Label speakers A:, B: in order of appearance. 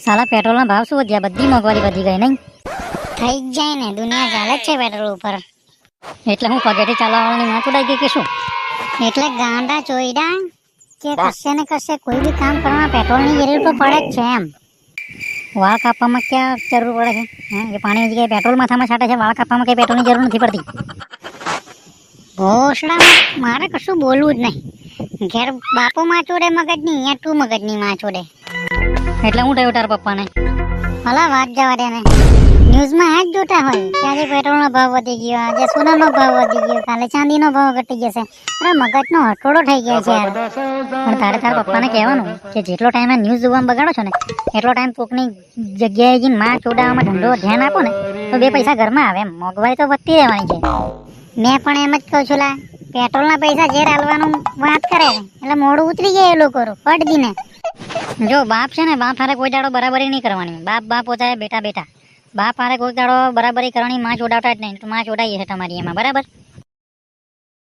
A: સાલા પેટ્રોલના ભાવ શું વધ્યા? બધી મોંઘવારી વધી ગઈ નહીં?
B: થઈ જ જાય ને, દુનિયા ચાલે જ છે પેટ્રોલ ઉપર.
A: એટલે હું પગેટી ચાલવાવાળાની માં ઉડાઈ ગઈ કે શું?
B: એટલે ગાંડા ચોઈડા કે કશે ને કશે કોઈ બી કામ કરવામાં પેટ્રોલની જરૂર તો પડે જ છે એમ.
A: વાળ કાપવામાં ક્યાં જરૂર પડે છે? એ પાણીની જગ્યાએ પેટ્રોલ માથામાં છાંટે છે. વાળ કાપવામાં કંઈ પેટ્રોલની જરૂર નથી પડતી.
B: ભોસડામાં મારે કશું બોલવું જ નહીં. ઘેર બાપો માં ચોડે મગજની, અહીંયા તું મગજની માં ચોડે.
A: એટલે હું થયું તારા પપ્પાને?
B: ભલા વાત જવા દે ને. ન્યૂઝમાં આ જ જોતા હોય કે આજે પેટ્રોલનો ભાવ વધી ગયો, આજે સોનાનો ભાવ વધી ગયો, કાલે ચાંદીનો ભાવ ઘટી જશે. અરે મગજનો હટોડો થઈ ગયા છે યાર.
A: પણ તારા પપ્પાને કહેવાનું કે જેટલો ટાઈમ આ ન્યૂઝ જોવામાં બગાડો છો ને એટલો ટાઈમ કોકની જગ્યાએ જઈને માં ચોડાવવામાં ધંધો ધ્યાન આપો ને તો બે પૈસા ઘરમાં આવે. એમ મોંઘવારી તો વધતી રહેવાની છે.
B: મેં પણ એમ જ કહું છું લા, પેટ્રોલના પૈસા જે આલવાનું વાત કરે એટલે મોડું ઉતરી જાય એ લોકો ફટ દીને.
A: જો બાપ છે ને, બાપ હારે કોઈ દાડો બરાબરી નહીં કરવાની. બાપ હોતા બેટા બેટા. બાપ હારે કોઈ દાડો બરાબરી કરવાની માં ચોડાવતા જ નહીં. તો માં ચોડાઈએ છે તમારી એમાં, બરાબર?